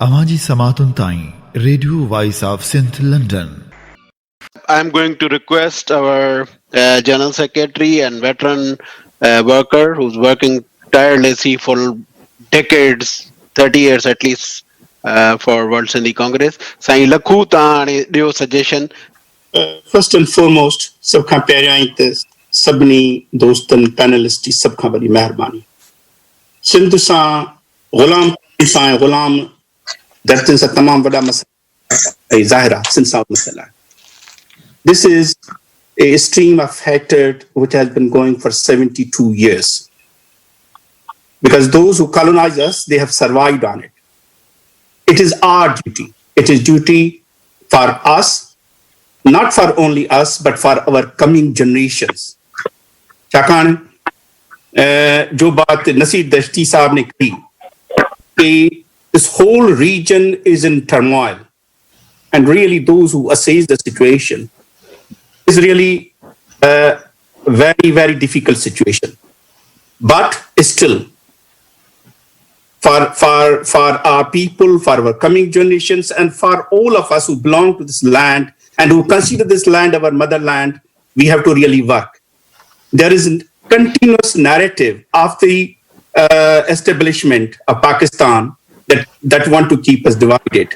Amaji Samatun Tain, Radio Voice of St. London. I'm going to request our General Secretary and veteran worker who's working tirelessly for decades, 30 years at least, for World Sindhi Congress. Sain Lakhu Taan dio suggestion. First and foremost, सबखां पहिरियां ई त सभिनी दोस्तनि panelist सभ खां वॾी महिरबानी सिंध सां ग़ुलाम दर्जन सां तमामु वॾा मसइला ज़ाहिर आहे सिंध सां मसइला आहे. This is a stream of hatred which has been going for 72 years. Because those who colonized us, they have survived on it. It is our duty. It is duty for us, not for only us, but for our coming generations. छाकाणि जो बात नसीर दश्ती साहब ने कही कि this whole region is in turmoil, and really those who assess the situation is really a very, very difficult situation. But still, for our people, for our coming generations, and for all of us who belong to this land and who consider this land our motherland, we have to really work. There is a continuous narrative of the establishment of Pakistan that want to keep us divided.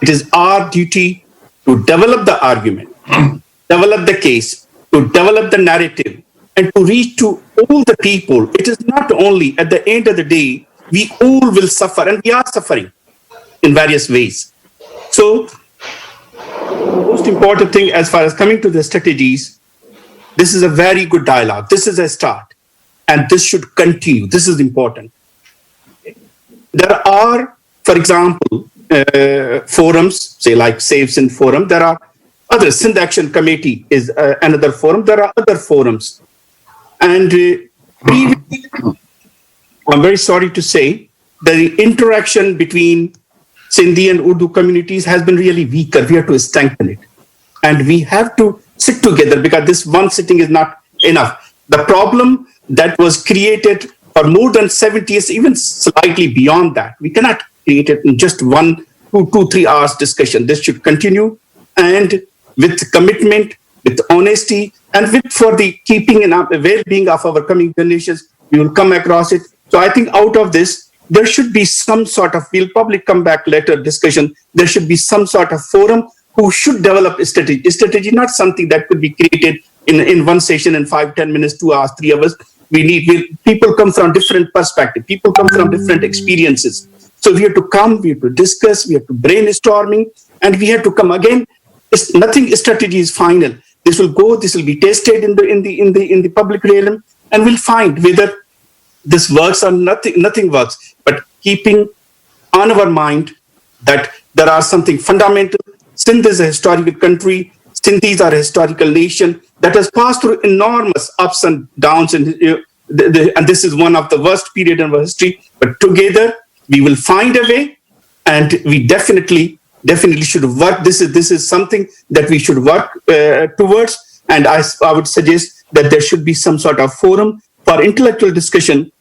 It is our duty to develop the argument, develop the case, to develop the narrative, and to reach to all the people. It is not only at the end of the day, we all will suffer, and we are suffering in various ways. So, the most important thing as far as coming to the strategies, this is a very good dialogue. This is a start, and this should continue. This is important. There are, for example, forums, say like Save Sindh Forum. There are other, Sindh Action Committee is another forum. There are other forums. And I'm very sorry to say that the interaction between Sindhi and Urdu communities has been really weaker. We have to strengthen it. And we have to sit together because this one sitting is not enough. The problem that was created for more than 70 years, even slightly beyond that, we cannot create it in just 1, 2, 3 hours discussion. This should continue, and with commitment, with honesty, and with for the keeping and well-being of our coming generations, we will come across it. So I think out of this, there should be some sort of, we'll probably come back later discussion, there should be some sort of forum who should develop a strategy. A strategy, not something that could be created in one session in 5, 10 minutes, 2 hours, 3 hours. People come from different perspectives. People come from different experiences. So we have to come, we have to discuss, we have to brainstorming, and we have to come again. Nothing strategy is final. This will go, this will be tested in the public realm, and we'll find whether this works or nothing works. But keeping on our mind that there are something fundamental. Sindh is a historical country. Sindhis are a historical nation that has passed through enormous ups and downs, and this is one of the worst period in our history. But together we will find a way, and we definitely should work. This is something that we should work towards. And I would suggest that there should be some sort of forum for intellectual discussion,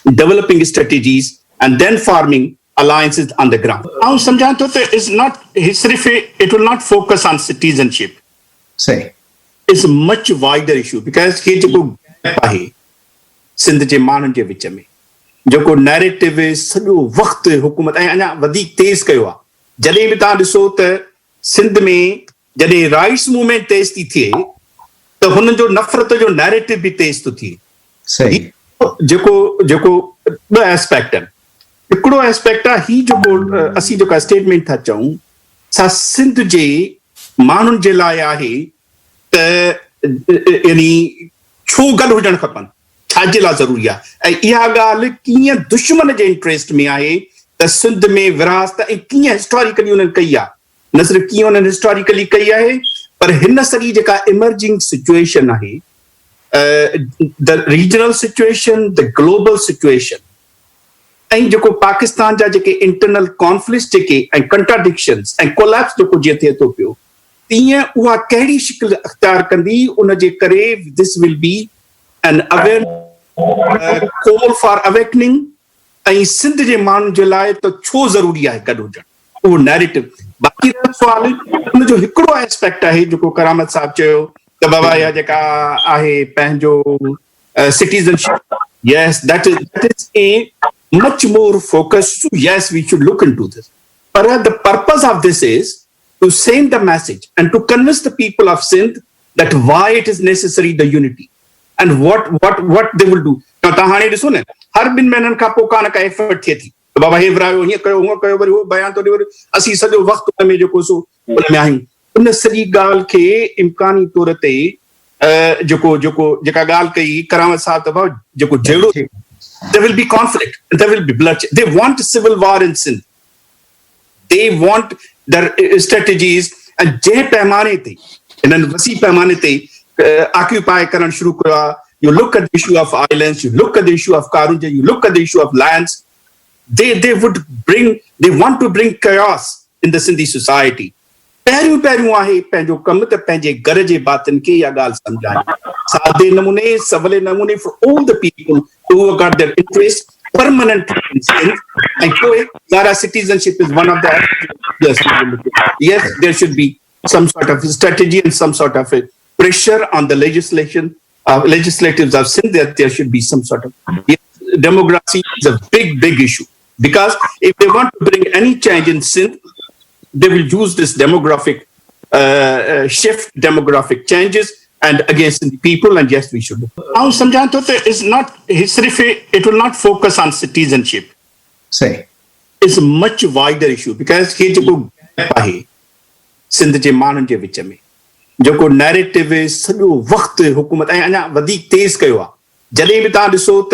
developing strategies, and then forming alliances on the ground. Now, Samjanto is not history. It will not focus on citizenship. Say, it's a much wider issue because here जो gap आहे सिंध जे माण्हुनि जे विच में जेको narrative सॼो वक़्तु हुकूमत ऐं अञा वधीक तेज़ कयो आहे. जॾहिं बि तव्हां ॾिसो त सिंध में जॾहिं राइट्स मूवमेंट तेज़ थी थिए त हुननि जो नफ़रत जो नैरेटिव बि तेज़ थो थिए. जेको ॿ एस्पेक्ट आहिनि. हिकिड़ो एस्पेक्ट आहे ही जेको असीं जेका स्टेटमेंट था चऊं सा सिंध जे माण्हुनि जे लाइ आहे त यानी छो गॾु हुजणु खपनि, छाजे लाइ ज़रूरी आहे, ऐं इहा ॻाल्हि कीअं दुश्मन जे इंट्रेस्ट में आहे त सिंध में विरासत ऐं कीअं हिस्टोरिकली उन्हनि कई आहे. न सिर्फ़ु कीअं उन्हनि हिस्टोरिकली कई आहे, पर हिन सॼी जेका इमर्जिंग सिचुएशन आहे, the regional situation, the global situation, ऐं जेको पाकिस्तान जा जेके इंटरनल कॉन्फ्लिक्ट्स जेके ऐं कंट्राडिक्शन्स ऐं कोलैप्स जेको जीअं थिए थो पियो, तीअं उहा कहिड़ी शिकिल अख़्तियार कंदी, उन जे करे this will be an aware call for awakening. ऐं सिंध जे माण्हुनि जे लाइ त छो ज़रूरी आहे गॾु हुजणु. उहो नैरेटिव। बाक़ी रहियो सुवाल हुन जो हिकिड़ो एस्पेक्ट आहे जेको करामत साहब चयो त बाबा इहा जेका आहे पंहिंजो citizenship. Yes, that is a much more focused. Yes, we should look into this. But the purpose of this is to send the message and to convince the people of Sindh that why it is necessary the unity and what they will do. Now, tahane diso ne har bin mehnan ka po kana ka effort thi thi. Baba he vrayo hiya kayo ho kayo bari ho bayan to de asi sajo waqt me jo ko so me ahi un sari gal ke imkani torate जेका ॻाल्हि कई करामत साहब त जेको जहिड़ो there will be conflict, there will be bloodshed. They want civil war in Sindh. They want their strategies and जंहिं पैमाने ते इन्हनि वसी पैमाने ते occupy करण शुरू कयो आहे. You look at the issue of islands, you look at the issue of Karunja, you look at the issue of lands. They want to bring chaos in the Sindhi society. पहिरियों आहे पंहिंजो कमु त पंहिंजे घर जे बातनि खे इहा ॻाल्हि सम्झाइनि सादे नमूने सवले नमूने for all the people who have got their interest permanent in Sindh. And पोइ Zara citizenship is one of the yes, there should be some sort of strategy and some sort of a pressure on the legislatives of Sindh that there should be some sort of democracy is a big issue, because if they want to bring any change in Sindh, they will use this demographic shift, demographic changes, and against the people, and yes, we should. Now, Samjhan is not history. It will not focus on citizenship. Say, it's a much wider issue, because here जो gap आहे सिंध जे माण्हुनि जे विच में जेको narrative सॼो वक़्तु हुकूमत ऐं अञा वधीक तेज़ कयो आहे. जॾहिं बि तव्हां ॾिसो त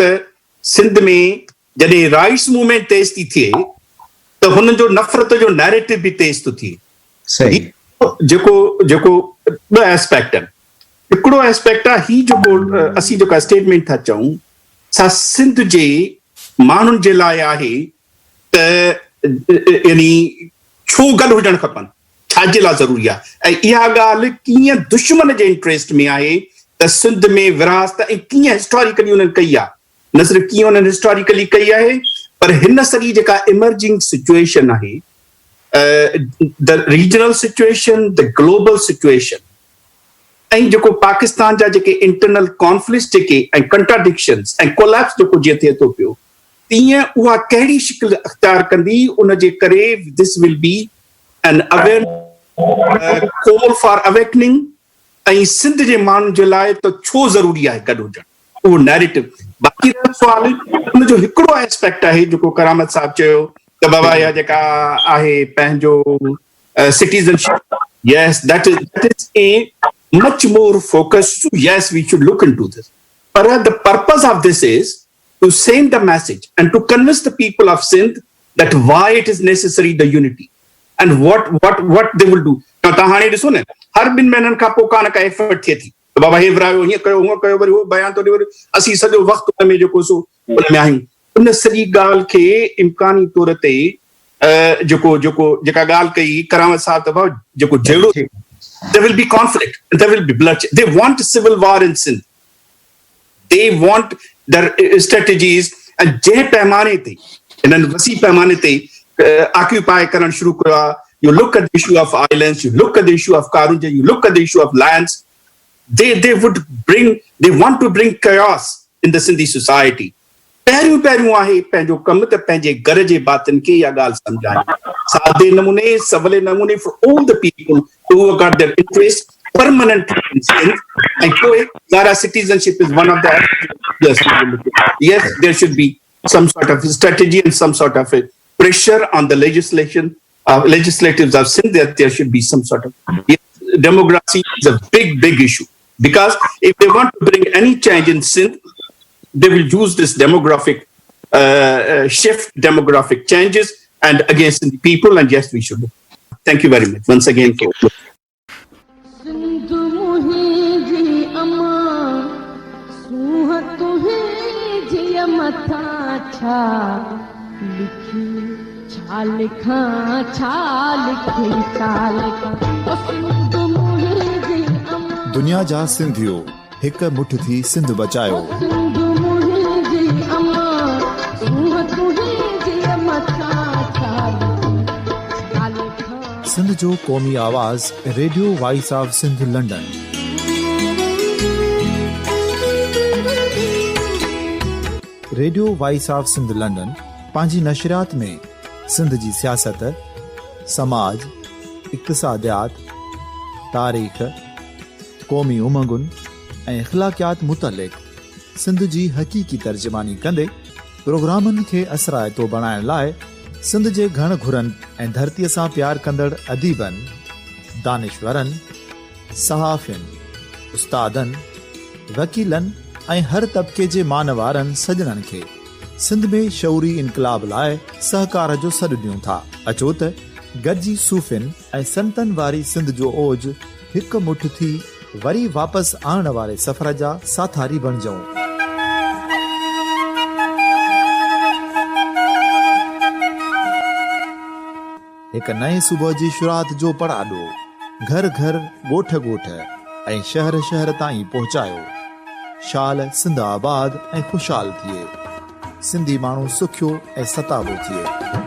सिंध में जॾहिं राइट्स मूवमेंट तेज़ थी थिए त हुन जो नफ़रत जो नैरेटिव बि तेज़ थो थिए. सही. जेको ॿ एस्पेक्ट आहिनि. हिकिड़ो एस्पेक्ट आहे ही जेको असीं जेका स्टेटमेंट था चऊं सा सिंध जे माण्हुनि जे लाइ आहे त यानी छो गॾु हुजणु खपनि, छाजे लाइ ज़रूरी आहे, ऐं इहा ॻाल्हि कीअं दुश्मन जे इंट्रेस्ट में आहे त सिंध में विरासत ऐं कीअं हिस्टोरिकली उन्हनि कई आहे. न सिर्फ़ु कीअं उन्हनि हिस्टोरिकली कई आहे, पर हिन सॼी जेका इमर्जिंग सिचुएशन आहे, the regional situation, the global situation, ऐं जेको पाकिस्तान जा जेके इंटरनल कॉन्फ्लिक्ट्स जेके ऐं कंट्राडिक्शन्स ऐं कोलैप्स जेको जीअं थिए थो पियो, तीअं उहा कहिड़ी शिकिल अख़्तियार कंदी, उन जे करे this will be an aware call for awakening. ऐं सिंध जे माण्हुनि जे लाइ त छो ज़रूरी आहे गॾु हुजणु, उहो नैरेटिव. बाक़ी रहियो सुवाल हुन जो हिकिड़ो एस्पेक्ट आहे जेको करामत साहब चयो त बाबा इहा जेका आहे पंहिंजो citizenship. Yes, that is a much more focused. Yes, we should look into this. But the purpose of this is to send the message and to convince the people of Sindh that why it is necessary the unity and what they will do. Now, tahane diso ne har bin mehnan ka po kana ka effort thi thi. Baba he vrayo hiya kayo ho kayo bari ho bayan to de asi sajo waqt me jo ko so me ahi un sari gal ke imkani torate जेका ॻाल्हि कई करामत साहब त जेको जहिड़ो there will be conflict, there will be bloodshed. They want civil war in Sindh. They want their strategies and जंहिं पैमाने ते इन्हनि वसी पैमाने ते occupy करण शुरू कयो आहे. You look at the issue of islands, you look at the issue of Karunja, you look at the issue of lands. They want to bring chaos in the Sindhi society. पहिरियों आहे पंहिंजो कमु त पंहिंजे घर जे बातनि खे इहा ॻाल्हि सम्झाइनि सादे नमूने सवले नमूने for all the people who have got their interest permanent in Sindh. And पोइ Zara citizenship is one of the yes, there should be some sort of strategy and some sort of a pressure on the legislatives of Sindh that there should be some sort of democracy is a big issue, because if they want to bring any change in Sindh, they will use this demographic shift, demographic changes, and against the people, and yes, we should. Thank you very much once again. दुनिया जा सिंधियो हिक मुठ थी सिंध बचायो. सिंध जो क़ौमी आवाज़ radio voice of Sindh London. Radio voice of Sindh London पंहिंजी नशरियात में सिंध जी सियासत, समाज, इक़्तिसादियात, तारीख़, क़ौमी उमंगुनि ऐं अख़लाक़ियात मुतलिक़ सिंध जी हक़ीक़ी तर्जुमानी कंदे प्रोग्रामनि खे असराइतो बणाइण लाइ सिंध जे घण घुरनि ऐं धरतीअ सां प्यार कंदड़ अदीबनि, दानिशवरनि, सहाफ़ियुनि, उस्तादनि, वकीलनि ऐं हर तबिके जे मानवारनि सजणनि खे सिंध में शऊरी इनक़लाब लाइ सहकार जो सॾु ॾियूं था। अचो त गॾिजी सूफ़ियुनि ऐं संतनि वारी सिंध जो ओज हिकु मुठ थी वरी वापसि आणण वारे सफ़र जा साथारी बणिजऊं। हिकु नए सुबुह जी शुरूआत जो पड़ाॾो घर घर, ॻोठ ॻोठ ऐं शहर शहर ताईं पहुचायो। शाल सिंध आबाद ऐं ख़ुशहाल थिए, सिंधी माण्हू सुखियो ऐं सताबो थिए।